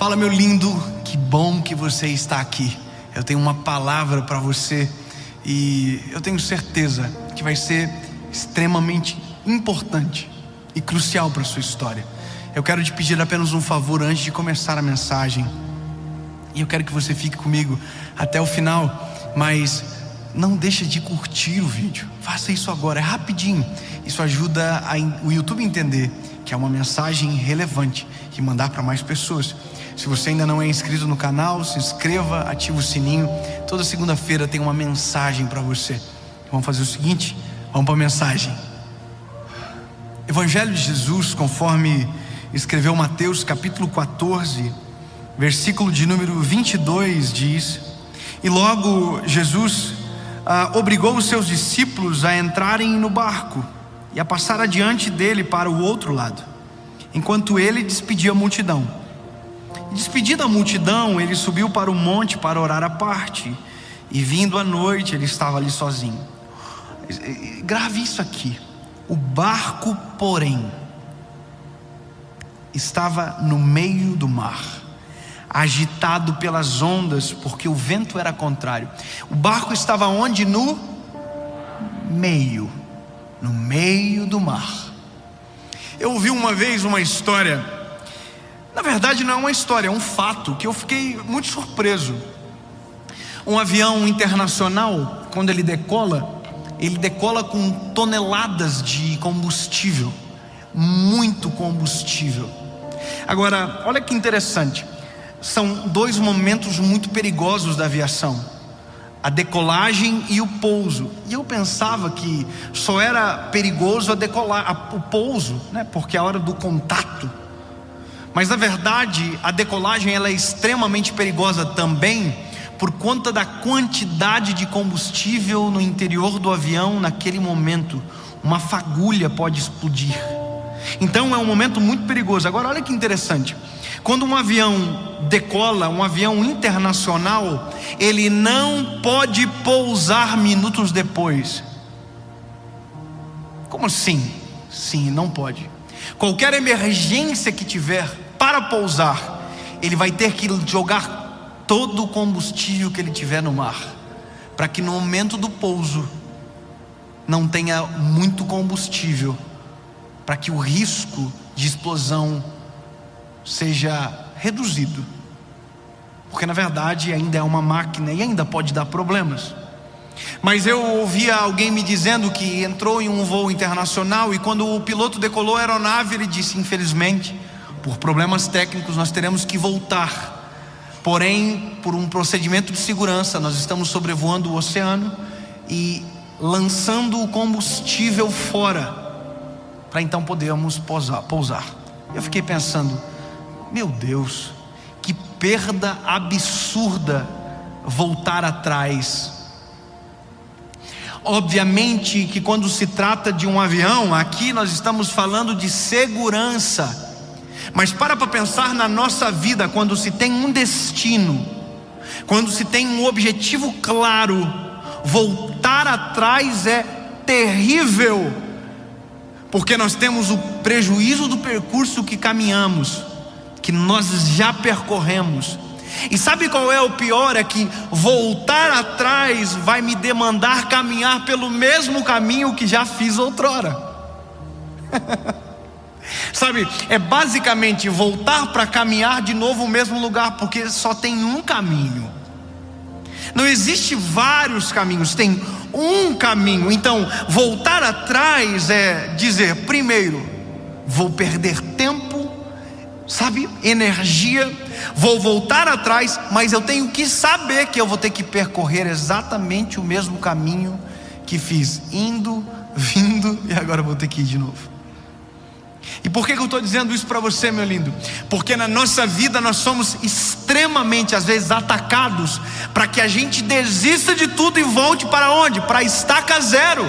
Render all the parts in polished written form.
Fala, meu lindo, que bom que você está aqui. Eu tenho uma palavra para você e eu tenho certeza que vai ser extremamente importante e crucial para a sua história. Eu quero te pedir apenas um favor antes de começar a mensagem, e eu quero que você fique comigo até o final, mas não deixe de curtir o vídeo. Faça isso agora, é rapidinho. Isso ajuda o YouTube a entender que é uma mensagem relevante e mandar para mais pessoas. Se você ainda não é inscrito no canal, se inscreva, ative o sininho. Toda segunda-feira tem uma mensagem para você. Vamos fazer o seguinte, vamos para a mensagem. Evangelho de Jesus, conforme escreveu Mateus capítulo 14, versículo de número 22, diz: e logo Jesus obrigou os seus discípulos a entrarem no barco e a passar adiante dele para o outro lado, enquanto ele despedia a multidão. Despedida a multidão, ele subiu para o monte para orar à parte, e vindo à noite ele estava ali sozinho. Grave isso aqui: o barco, porém, estava no meio do mar, agitado pelas ondas, porque o vento era contrário. O barco estava onde? No meio do mar. Eu ouvi uma vez uma história, na verdade não é uma história, é um fato que eu fiquei muito surpreso. Um avião internacional, quando ele decola com toneladas de combustível, muito combustível. Agora, olha que interessante, são dois momentos muito perigosos da aviação: a decolagem e o pouso. E eu pensava que só era perigoso o pouso, né? Porque é a hora do contato. Mas na verdade a decolagem ela é extremamente perigosa também, por conta da quantidade de combustível no interior do avião. Naquele momento uma fagulha pode explodir. Então é um momento muito perigoso. Agora olha que interessante, quando um avião decola, um avião internacional, ele não pode pousar minutos depois. Como assim? Sim, não pode. Qualquer emergência que tiver para pousar, ele vai ter que jogar todo o combustível que ele tiver no mar, para que no momento do pouso não tenha muito combustível, para que o risco de explosão seja reduzido, porque na verdade ainda é uma máquina e ainda pode dar problemas. Mas eu ouvia alguém me dizendo que entrou em um voo internacional e quando o piloto decolou a aeronave, ele disse: infelizmente, por problemas técnicos nós teremos que voltar, porém por um procedimento de segurança nós estamos sobrevoando o oceano e lançando o combustível fora, para então podermos pousar. Eu fiquei pensando: meu Deus, que perda absurda voltar atrás. Obviamente que quando se trata de um avião, aqui nós estamos falando de segurança. Mas para pensar na nossa vida, quando se tem um destino, quando se tem um objetivo claro, voltar atrás é terrível, porque nós temos o prejuízo do percurso que caminhamos, que nós já percorremos. E sabe qual é o pior? É que voltar atrás vai me demandar caminhar pelo mesmo caminho que já fiz outrora. Sabe, é basicamente voltar para caminhar de novo o mesmo lugar, porque só tem um caminho. Não existe vários caminhos, tem um caminho. Então voltar atrás é dizer: primeiro, vou perder tempo, sabe, energia, vou voltar atrás, mas eu tenho que saber que eu vou ter que percorrer exatamente o mesmo caminho que fiz, indo, vindo, e agora eu vou ter que ir de novo. E por que eu estou dizendo isso para você, meu lindo? Porque na nossa vida nós somos extremamente, às vezes, atacados para que a gente desista de tudo e volte para onde? Para a estaca zero.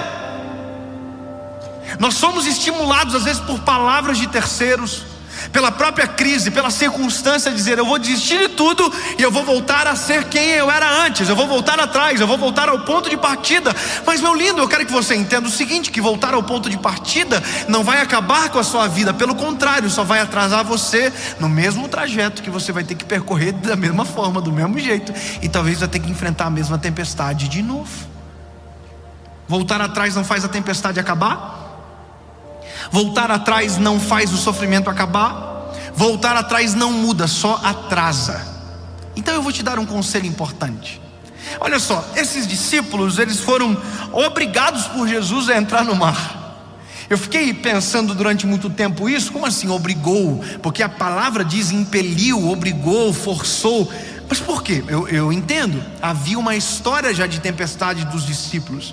Nós somos estimulados às vezes por palavras de terceiros, pela própria crise, pela circunstância, dizer: eu vou desistir de tudo e eu vou voltar a ser quem eu era antes, eu vou voltar atrás, eu vou voltar ao ponto de partida. Mas, meu lindo, eu quero que você entenda o seguinte: que voltar ao ponto de partida não vai acabar com a sua vida, pelo contrário, só vai atrasar você no mesmo trajeto que você vai ter que percorrer da mesma forma, do mesmo jeito, e talvez vai ter que enfrentar a mesma tempestade de novo. Voltar atrás não faz a tempestade acabar. Voltar atrás não faz o sofrimento acabar. Voltar atrás não muda, só atrasa. Então eu vou te dar um conselho importante. Olha só, esses discípulos, eles foram obrigados por Jesus a entrar no mar. Eu fiquei pensando durante muito tempo isso. Como assim obrigou? Porque a palavra diz impeliu, obrigou, forçou. Mas por quê? Eu entendo. Havia uma história já de tempestade dos discípulos.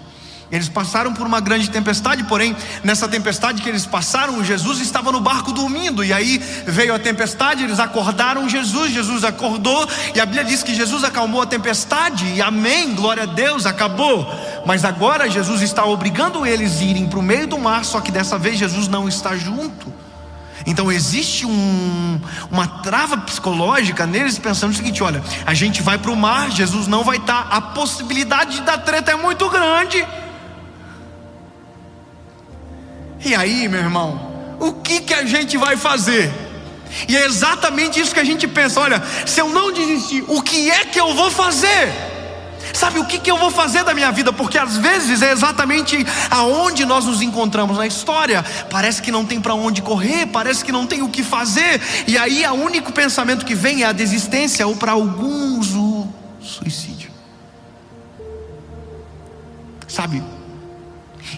Eles passaram por uma grande tempestade, porém nessa tempestade que eles passaram, Jesus estava no barco dormindo, e aí veio a tempestade, eles acordaram Jesus acordou, e a Bíblia diz que Jesus acalmou a tempestade, e amém, glória a Deus, acabou. Mas agora Jesus está obrigando eles a irem para o meio do mar, só que dessa vez Jesus não está junto. Então existe uma trava psicológica neles, pensando o seguinte: olha, a gente vai para o mar, Jesus não vai estar, a possibilidade da treta é muito grande. E aí, meu irmão, o que a gente vai fazer? E é exatamente isso que a gente pensa: olha, se eu não desistir, o que é que eu vou fazer? Sabe, o que eu vou fazer da minha vida? Porque às vezes é exatamente aonde nós nos encontramos na história. Parece que não tem para onde correr, parece que não tem o que fazer, e aí o único pensamento que vem é a desistência, ou para alguns o suicídio. Sabe,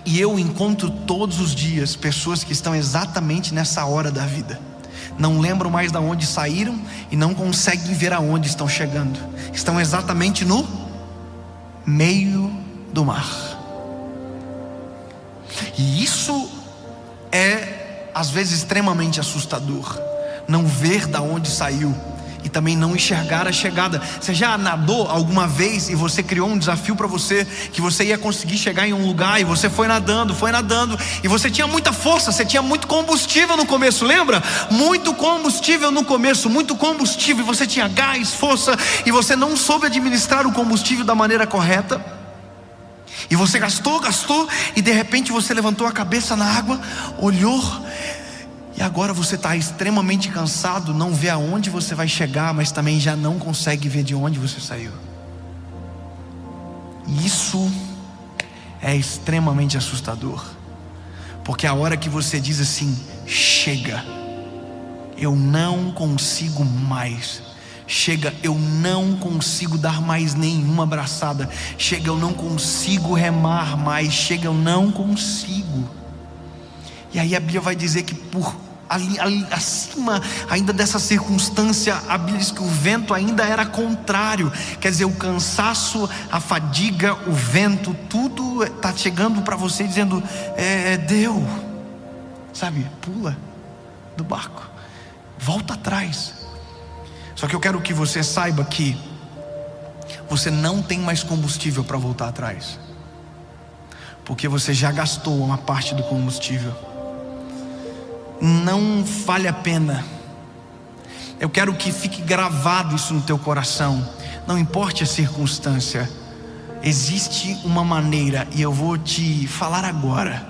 e eu encontro todos os dias pessoas que estão exatamente nessa hora da vida. Não lembram mais de onde saíram e não conseguem ver aonde estão chegando. Estão exatamente no meio do mar. E isso é às vezes extremamente assustador. Não ver de onde saiu e também não enxergar a chegada. Você já nadou alguma vez e você criou um desafio para você, que você ia conseguir chegar em um lugar, e você foi nadando, e você tinha muita força, você tinha muito combustível no começo, lembra? Muito combustível no começo, muito combustível, e você tinha gás, força, e você não soube administrar o combustível da maneira correta, e você gastou, e de repente você levantou a cabeça na água, olhou, e agora você está extremamente cansado, não vê aonde você vai chegar, mas também já não consegue ver de onde você saiu. E isso é extremamente assustador, porque a hora que você diz assim: chega, eu não consigo mais. Chega, eu não consigo dar mais nenhuma abraçada. Chega, eu não consigo remar mais. Chega, eu não consigo. E aí a Bíblia vai dizer que ali acima ainda dessa circunstância, a Bíblia diz que o vento ainda era contrário. Quer dizer, o cansaço, a fadiga, o vento, tudo está chegando para você dizendo: deu. Sabe, pula do barco, volta atrás. Só que eu quero que você saiba que você não tem mais combustível para voltar atrás, porque você já gastou uma parte do combustível. Não vale a pena. Eu quero que fique gravado isso no teu coração. Não importa a circunstância, existe uma maneira, e eu vou te falar agora.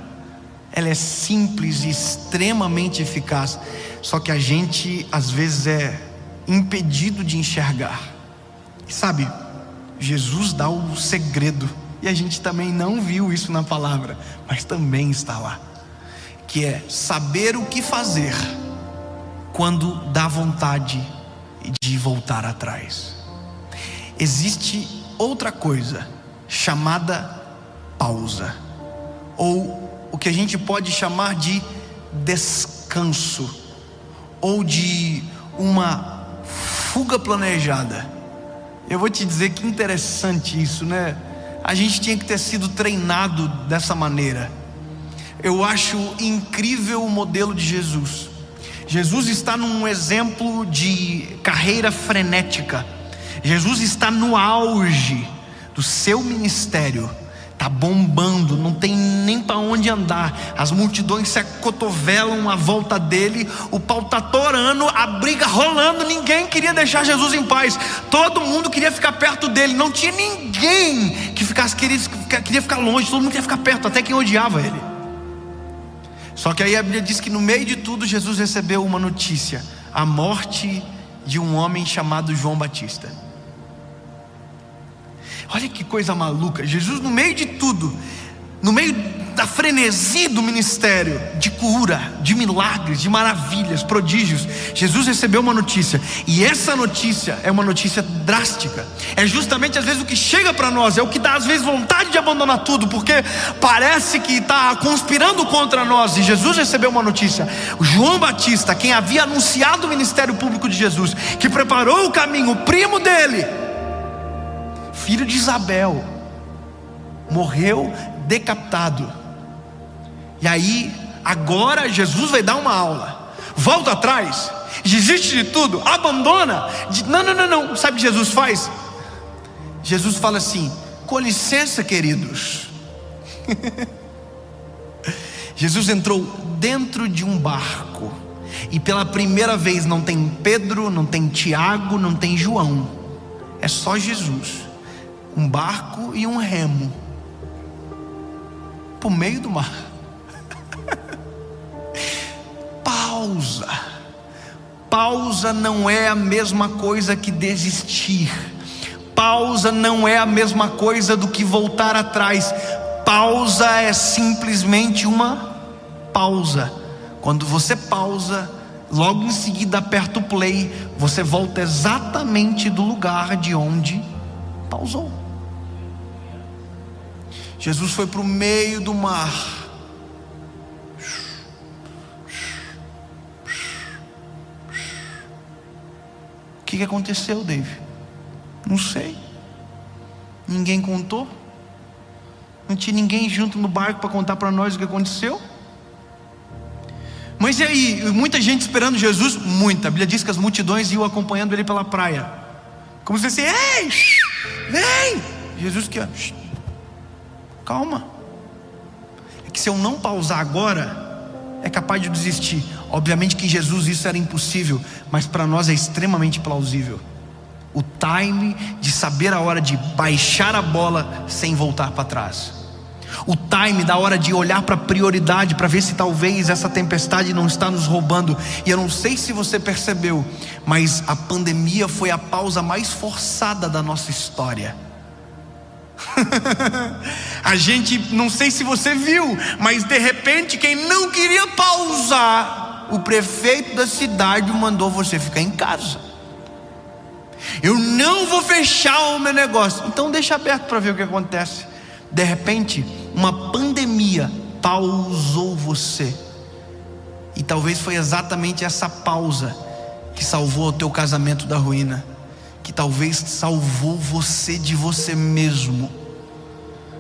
Ela é simples e extremamente eficaz, só que a gente às vezes é impedido de enxergar. E sabe, Jesus dá o segredo, e a gente também não viu isso na palavra, mas também está lá, que é saber o que fazer quando dá vontade de voltar atrás. Existe outra coisa chamada pausa, ou o que a gente pode chamar de descanso, ou de uma fuga planejada. Eu vou te dizer que interessante isso, né? A gente tinha que ter sido treinado dessa maneira. Eu acho incrível o modelo de Jesus. Jesus está num exemplo de carreira frenética. Jesus está no auge do seu ministério, Está bombando, não tem nem para onde andar. As multidões se acotovelam à volta dele. O pau está torando, a briga rolando. Ninguém queria deixar Jesus em paz. Todo mundo queria ficar perto dele. Não tinha ninguém que queria ficar longe. Todo mundo queria ficar perto, até quem odiava ele. Só que aí a Bíblia diz que no meio de tudo Jesus recebeu uma notícia: a morte de um homem chamado João Batista. Olha que coisa maluca. Jesus, no meio de tudo, no meio da frenesi do ministério, de cura, de milagres, de maravilhas, prodígios, Jesus recebeu uma notícia. E essa notícia é uma notícia drástica. É justamente às vezes o que chega para nós, é o que dá às vezes vontade de abandonar tudo, porque parece que está conspirando contra nós. E Jesus recebeu uma notícia: o João Batista, quem havia anunciado o ministério público de Jesus, que preparou o caminho, o primo dele, filho de Isabel, morreu decapitado. E aí, agora Jesus vai dar uma aula. Volta atrás, desiste de tudo, abandona. Não. Sabe o que Jesus faz? Jesus fala assim: com licença, queridos. Jesus entrou dentro de um barco. E pela primeira vez não tem Pedro, não tem Tiago, não tem João. É só Jesus. Um barco e um remo por meio do mar. Pausa não é a mesma coisa que desistir. Pausa não é a mesma coisa do que voltar atrás. Pausa é simplesmente uma pausa. Quando você pausa, logo em seguida aperta o play, você volta exatamente do lugar de onde pausou. Jesus foi para o meio do mar. O que aconteceu, Dave? Não sei. Ninguém contou. Não tinha ninguém junto no barco para contar para nós o que aconteceu. Mas e aí? Muita gente esperando Jesus. Muita. A Bíblia diz que as multidões iam acompanhando ele pela praia, como se fosse: ei, vem. Jesus que... calma. É que se eu não pausar agora, é capaz de desistir. Obviamente que em Jesus isso era impossível, mas para nós é extremamente plausível. O time de saber a hora de baixar a bola sem voltar para trás. O time da hora de olhar para a prioridade, para ver se talvez essa tempestade não está nos roubando. E eu não sei se você percebeu, mas a pandemia foi a pausa mais forçada da nossa história. A gente, não sei se você viu, mas de repente quem não queria pausar, o prefeito da cidade mandou você ficar em casa. Eu não vou fechar o meu negócio, então deixa aberto para ver o que acontece. De repente uma pandemia pausou você. E talvez foi exatamente essa pausa que salvou o teu casamento da ruína, que talvez salvou você de você mesmo.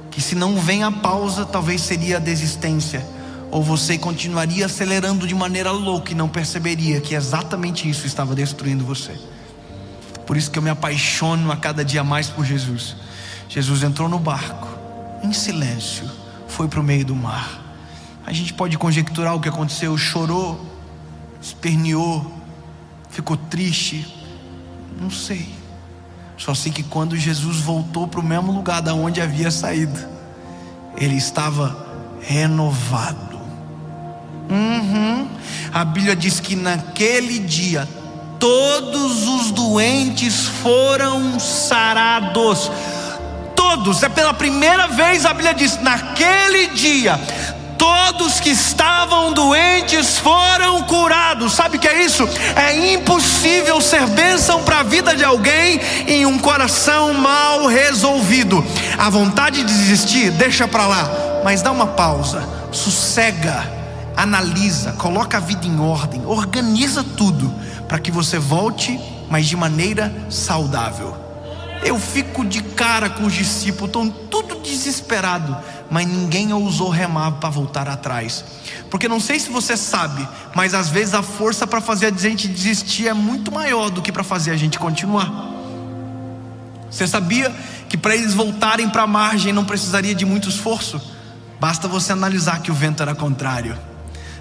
Que se não vem a pausa, talvez seria a desistência, ou você continuaria acelerando de maneira louca e não perceberia que exatamente isso estava destruindo você. Por isso que eu me apaixono a cada dia mais por Jesus. Jesus entrou no barco, em silêncio, foi para o meio do mar. A gente pode conjecturar o que aconteceu: chorou, esperneou, ficou triste, não sei. Só sei que quando Jesus voltou para o mesmo lugar da onde havia saído, ele estava renovado. A Bíblia diz que naquele dia todos os doentes foram sarados. Todos, é pela primeira vez a Bíblia diz: naquele dia todos que estavam doentes foram curados. Sabe o que é isso? É impossível ser bênção para a vida de alguém em um coração mal resolvido. A vontade de desistir, deixa para lá, mas dá uma pausa, sossega, analisa, coloca a vida em ordem, organiza tudo para que você volte, mas de maneira saudável. Eu fico de cara com os discípulos, estão tudo desesperado, mas ninguém ousou remar para voltar atrás. Porque não sei se você sabe, mas às vezes a força para fazer a gente desistir é muito maior do que para fazer a gente continuar. Você sabia que que para eles voltarem para a margem não precisaria de muito esforço. Basta você analisar que o vento era contrário.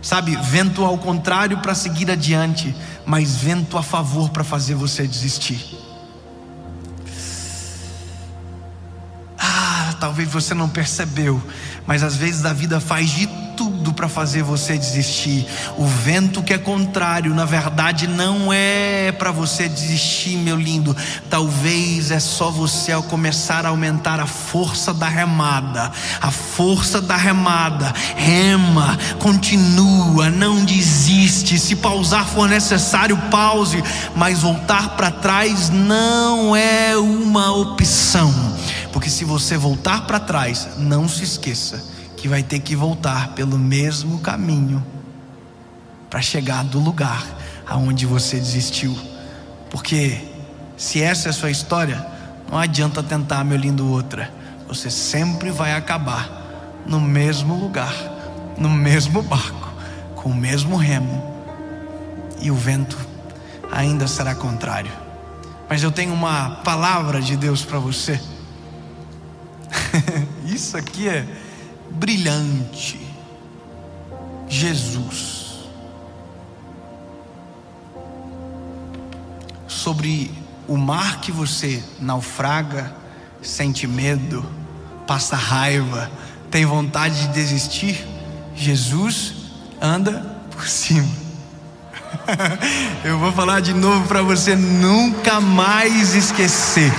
Sabe, vento ao contrário para seguir adiante, mas vento a favor para fazer você desistir. Talvez você não percebeu, mas às vezes a vida faz de tudo para fazer você desistir. O vento que é contrário, na verdade não é para você desistir, meu lindo. Talvez é só você ao começar a aumentar a força da remada. A força da remada. Rema, continua, não desiste. Se pausar for necessário, pause, mas voltar para trás não é uma opção. Porque se você voltar para trás, não se esqueça que vai ter que voltar pelo mesmo caminho para chegar do lugar aonde você desistiu. Porque se essa é a sua história, não adianta tentar, meu lindo, outra. Você sempre vai acabar no mesmo lugar, no mesmo barco, com o mesmo remo, e o vento ainda será contrário. Mas eu tenho uma palavra de Deus para você. Isso aqui é brilhante. Jesus. Sobre o mar que você naufraga, sente medo, passa raiva, tem vontade de desistir, Jesus anda por cima. Eu vou falar de novo para você nunca mais esquecer.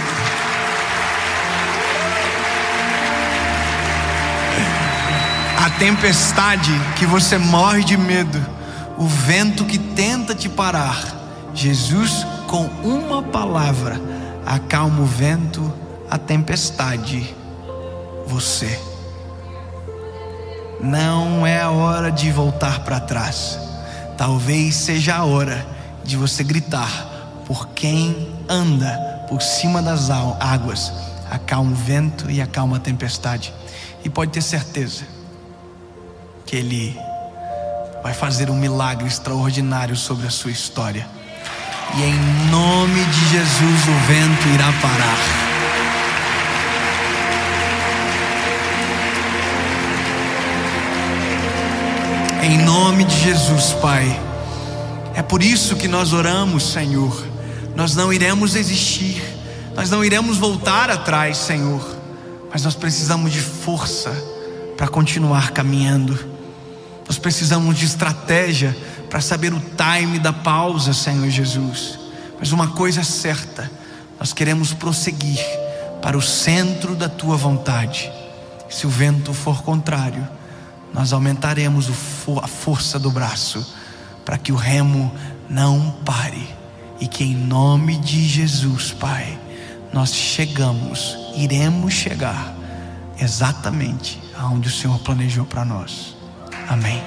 A tempestade que você morre de medo, o vento que tenta te parar, Jesus com uma palavra acalma o vento, a tempestade, você. Não é a hora de voltar para trás. Talvez seja a hora de você gritar por quem anda por cima das águas, acalma o vento e acalma a tempestade. E pode ter certeza que Ele vai fazer um milagre extraordinário sobre a sua história. E em nome de Jesus o vento irá parar. Em nome de Jesus, Pai. É por isso que nós oramos, Senhor. Nós não iremos desistir, nós não iremos voltar atrás, Senhor. Mas nós precisamos de força para continuar caminhando. Nós precisamos de estratégia para saber o time da pausa, Senhor Jesus. Mas uma coisa é certa, nós queremos prosseguir para o centro da Tua vontade. Se o vento for contrário, nós aumentaremos a força do braço para que o remo não pare. E que em nome de Jesus, Pai, nós iremos chegar exatamente aonde o Senhor planejou para nós. Amém.